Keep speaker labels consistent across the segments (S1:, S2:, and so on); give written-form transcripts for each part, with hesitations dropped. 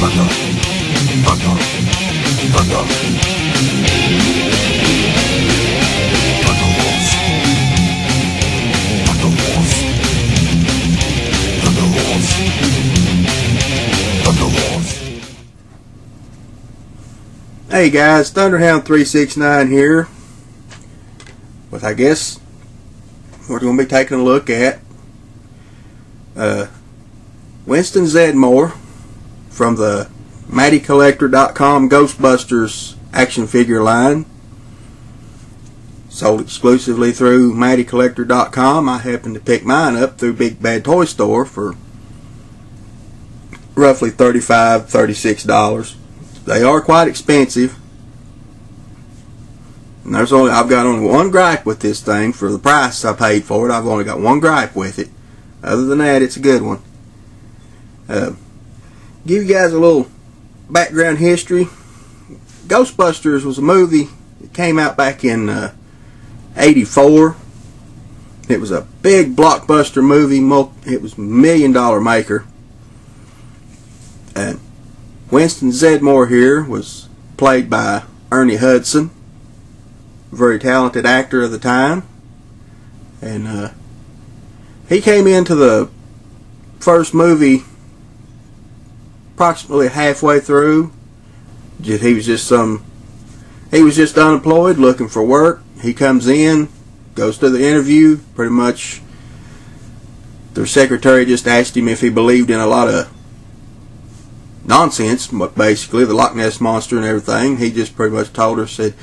S1: Thunder, thunder, thunder. Thunderwolves, Thunderwolves, Thunderwolves, Thunderwolves.
S2: Hey guys, Thunderhound 369 here with, I guess, we're going to be taking a look at Winston Zeddmore from the Mattycollector.com Ghostbusters action figure line, sold exclusively through Mattycollector.com. I happened to pick mine up through Big Bad Toy Store for roughly $35, $36. They are quite expensive. And I've got only one gripe with this thing. For the price I paid for it, I've only got one gripe with it. Other than that, it's a good one. Give you guys a little background history. Ghostbusters was a movie that came out back in '84. It was a big blockbuster movie. It was a $1 million maker. Winston Zeddmore here was played by Ernie Hudson, very talented actor of the time, and he came into the first movie approximately halfway through. He was just unemployed, looking for work. He comes in, goes to the interview. Pretty much, their secretary just asked him if he believed in a lot of nonsense, but basically the Loch Ness Monster and everything. He just pretty much told her, said,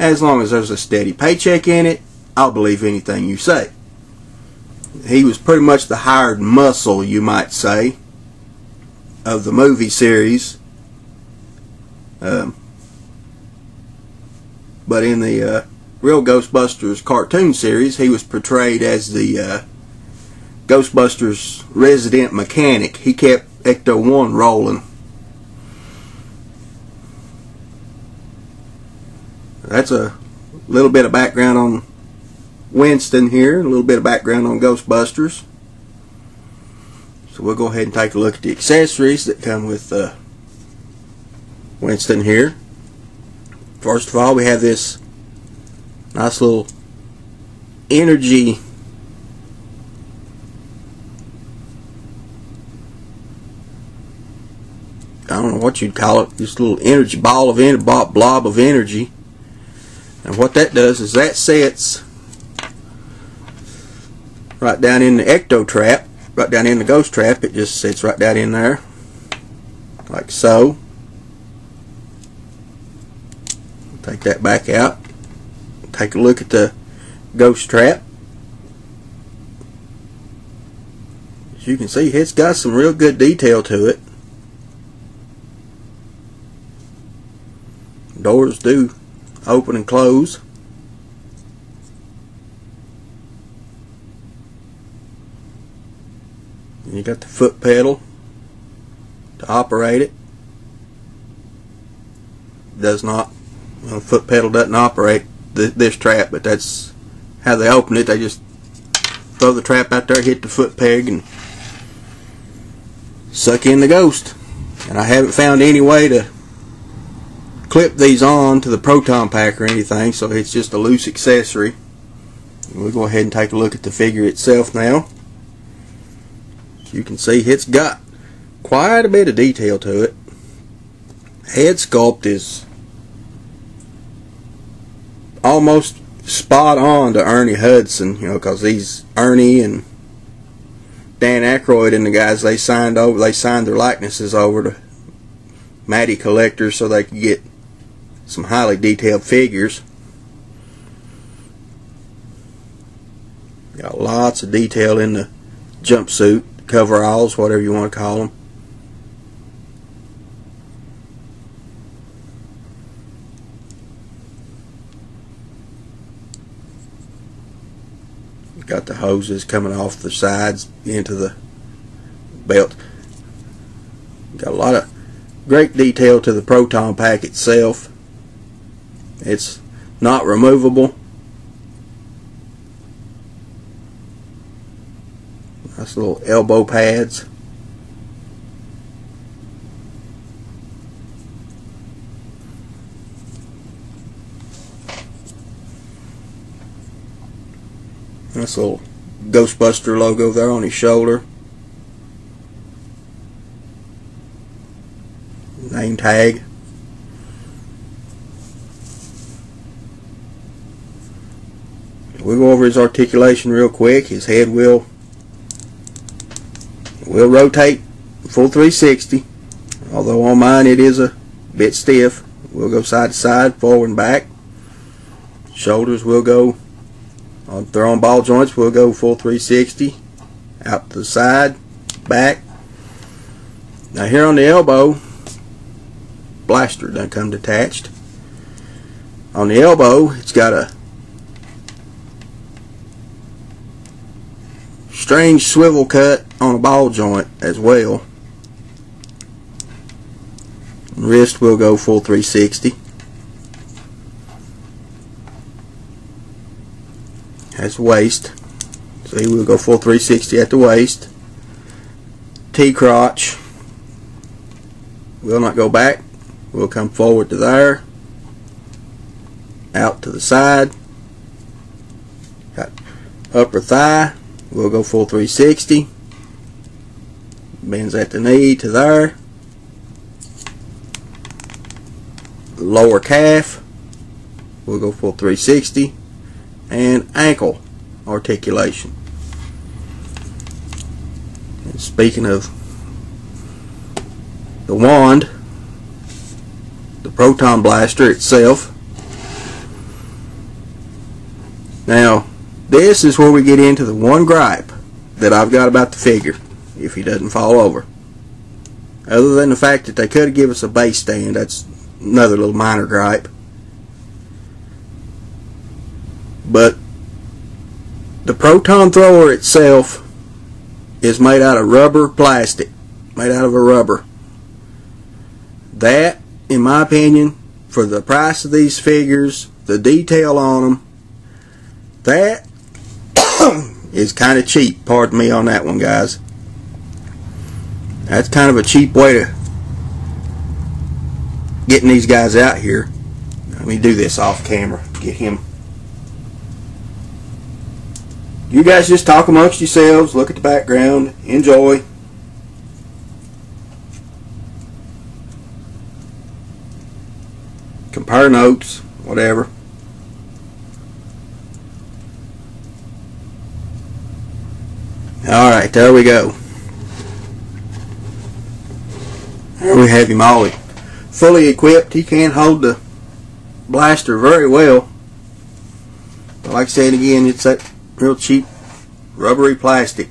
S2: as long as there's a steady paycheck in it, I'll believe anything you say. He was pretty much the hired muscle, you might say, of the movie series. But in the real Ghostbusters cartoon series, he was portrayed as the Ghostbusters resident mechanic. He kept Ecto-1 rolling. That's a little bit of background on Winston here, a little bit of background on Ghostbusters. So we'll go ahead and take a look at the accessories that come with Winston here. First of all, we have this nice little energy I don't know what you'd call it, this little energy blob of energy. And what that does is that sets right down in the ecto trap, right down in the ghost trap. It just sits right down in there, like so. Take that back out. Take a look at the ghost trap. As you can see, it's got some real good detail to it. Doors do open and close. And you got the foot pedal to operate it. Does not, well, the foot pedal doesn't operate this trap, but that's how they open it. They just throw the trap out there, hit the foot peg, and suck in the ghost. And I haven't found any way to clip these on to the proton pack or anything, so it's just a loose accessory. We'll go ahead and take a look at the figure itself now. You can see it's got quite a bit of detail to it. Head sculpt is almost spot on to Ernie Hudson, you know, because these Ernie and Dan Aykroyd and the guys, they signed their likenesses over to Mattycollector so they could get some highly detailed figures. Got lots of detail in the jumpsuit, coveralls, whatever you want to call them. Got the hoses coming off the sides into the belt. Got a lot of great detail to the proton pack itself. It's not removable. Nice little elbow pads. Nice little Ghostbuster logo there on his shoulder. Name tag. We'll go over his articulation real quick. His head will rotate full 360. Although on mine it is a bit stiff. We'll go side to side, forward and back. Shoulders will go, on they're on ball joints, we'll go full 360. Out to the side, back. Now here on the elbow, blaster done come detached. On the elbow, it's got a strange swivel cut on a ball joint as well. Wrist will go full 360. That's waist. So he will go full 360 at the waist. T-crotch will not go back. We'll come forward to there. Out to the side. Got upper thigh. We'll go full 360. Bends at the knee to there. Lower calf. We'll go full 360. And ankle articulation. And speaking of the wand, the proton blaster itself. Now, this is where we get into the one gripe that I've got about the figure, if he doesn't fall over. Other than the fact that they could have given us a base stand, that's another little minor gripe. But the proton thrower itself is made out of rubber plastic, made out of a rubber. That, in my opinion, for the price of these figures, the detail on them, that is kind of cheap. Pardon me on that one, guys. That's kind of a cheap way to getting these guys out here. Let me do this off camera. Get him. You guys just talk amongst yourselves, look at the background, enjoy. Compare notes, whatever. Alright, there we go. There we have him all fully equipped. He can hold the blaster very well. But like I said again, it's that real cheap rubbery plastic.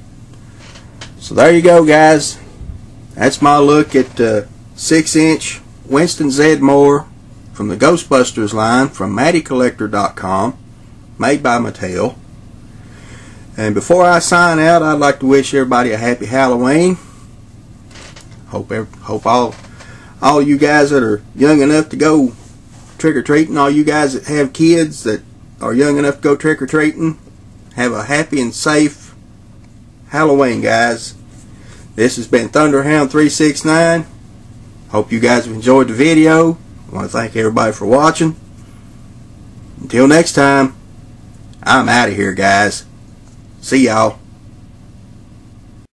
S2: So there you go, guys. That's my look at 6-inch Winston Zeddmore from the Ghostbusters line from Mattycollector.com, made by Mattel. And before I sign out, I'd like to wish everybody a happy Halloween. Hope all you guys that are young enough to go trick-or-treating, all you guys that have kids that are young enough to go trick-or-treating, have a happy and safe Halloween, guys. This has been Thunderhound 369. Hope you guys have enjoyed the video. I want to thank everybody for watching. Until next time, I'm out of here, guys. See y'all.